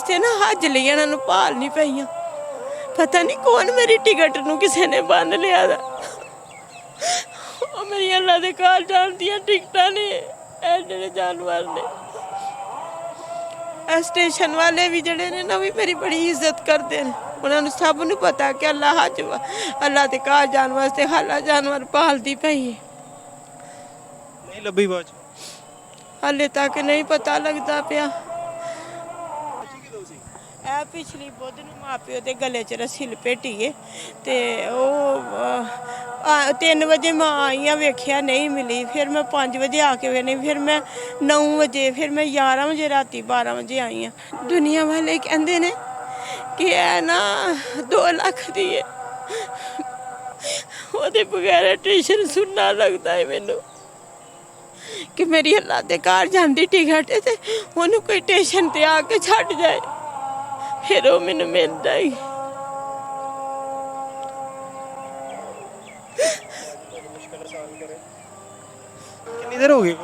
वास्ते ना हाजली इन्होंने भाल नहीं पईयां। पता नहीं कौन मेरी टिकट नूं किसी ने बंद लिया दा। मेरी अल्लाह दे घर जान दियां टिकटां ने जेह्ड़े जानवर ने। स्टेशन वाले भी जड़े ने ना भी मेरी बड़ी इज्जत करते हैं। उन्होंने सब नूं पता कि अल्लाह दे घर जान वास्ते हाला जानवर पालदी पई है। नहीं लभी बात हाले तक नहीं पता लगता पिया। पिछली बुध नूं माँ प्यो के गले च रस्सी लपेटी है तो 3 बजे माँ आई वेख्या नहीं मिली। फिर मैं 5 बजे आके वेखनी, फिर मैं 9 बजे, फिर मैं 11 बजे राती 12 बजे आई हाँ। दुनिया वाले कहते ने कि है ना 2 लाख दी है, वो बगैर ट्यूशन सुनना लगता है मैनू कि मेरी अल्लाह दे घर जाती टिकट है तो उन्होंने कोई स्टेशन ते आके छड्ड जाए, फिर वो मैनू मिलता ही। कितनी देर हो गई?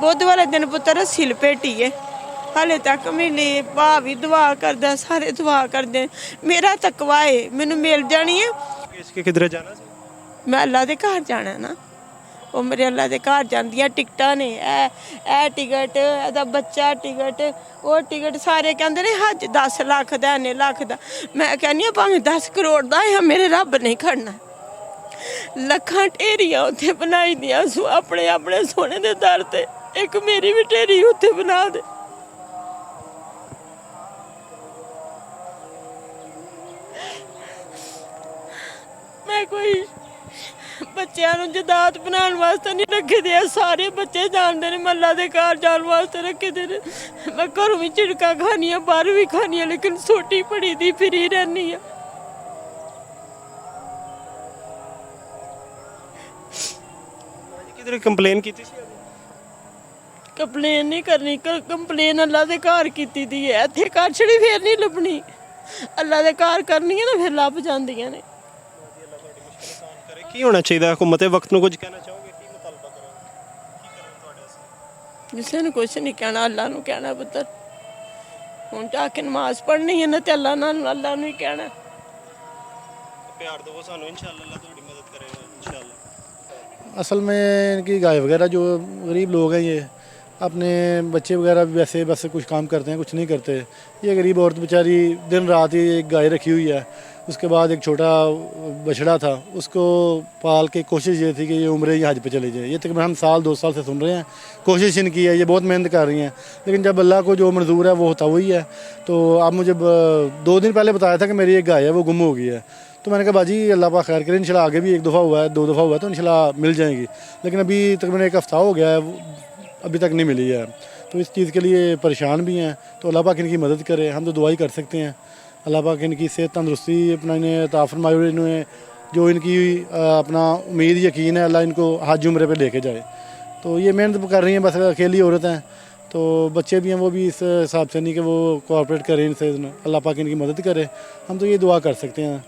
बुध वाले दिन पुत्र रस्सी लपेटी है, हाले तक मिली। भा भी दुआ करदा, सारे दुआ करदे। मेरा तकवा है मैनू मिल जानी है। इसके किधर जाना सी? मैं अल्लाह दे घर जाना ना, वो मेरे अल्लाह दे घर जांदियां टिकटां ने। ए टिकट, एदा बच्चा टिकट, वो टिकट सारे कहंदे ने हज 10 लाख दा, इन्ने लाख दा। मैं कहनी आं भावें 10 करोड़ दा है, मेरे रब नहीं खड़ना। लखां ढेरियां उत्थे बनाई दियां अपने अपने सोने दे दर ते, एक मेरी भी ढेरी उत्थे बना दे। मैं कोई बच्चों नूं जदाद बनाने वास्ते नहीं रखे दे, सारे बच्चे जानते हैं मल्ला दे घर जाने वास्ते रखे दे। मैं घरों भी झिड़का खानी, बाहर भी खानी, लेकिन सोटी पड़ी दी फिरी रहनी है। किधर कंप्लेन की थी? कंप्लेन नहीं करनी, कंप्लेन अल्लाह दे घर कीती दी है। इत्थे काछड़ी फिर नहीं लभनी, अल्लाह दे घर करनी है ना फिर लभ जांदियां ने। की होना चाहिए हुकूमत वक्त नूं कुछ कहना चाहोगे? की मुतालबा करोगे? की करन तुहाडे वास्ते? किसी ने कुछ नहीं कहना, अल्लाह नूं कहना पुत्तर। हुण जाके नमाज पढ़नी है ना ते अल्लाह नूं ही कहना। प्यार दो सानू, इंशाअल्लाह अल्लाह तुहाडी मदद करेगा इंशाअल्लाह। असल में इनकी गाय वगैरह जो गरीब लोग हैं, ये अपने बच्चे वगैरह भी वैसे बस कुछ काम करते हैं, कुछ नहीं करते। ये गरीब औरत बेचारी दिन रात ही एक गाय रखी हुई है। उसके बाद एक छोटा बछड़ा था, उसको पाल के कोशिश ये थी कि ये उम्र ही हज पे चले जाए। ये तकरीबन हम 1-2 साल से सुन रहे हैं, कोशिश इनकी है, ये बहुत मेहनत कर रही हैं, लेकिन जब अल्लाह को जो मंजूर है वो होता वही है। तो आप मुझे 2 दिन पहले बताया था कि मेरी एक गाय है वो गुम हो गई है। तो मैंने कहा बाजी अल्लाह पाक खैर करे, इंशाल्लाह आगे भी 1 दफ़ा हुआ है, 2 दफ़ा हुआ है, तो इंशाल्लाह मिल जाएंगी। लेकिन अभी तकरीबन 1 हफ़्ता हो गया है, अभी तक नहीं मिली है। तो इस चीज़ के लिए परेशान भी हैं। तो अल्लाह पाक इनकी मदद करे, हम तो दुआ ही कर सकते हैं। अल्लाह पाक इनकी सेहत तंदरुस्ती अपना इन्हें अता फरमाए, इन्हें जो इनकी अपना उम्मीद यकीन है अल्लाह इनको हज उम्रे पे लेके जाए। तो ये मेहनत कर रही हैं, बस अकेली औरत हैं। तो बच्चे भी हैं, वो भी इस हिसाब से नहीं कि वो कोऑपरेट करें इनसे। अल्लाह पाक इनकी मदद करे, हम तो ये दुआ कर सकते हैं।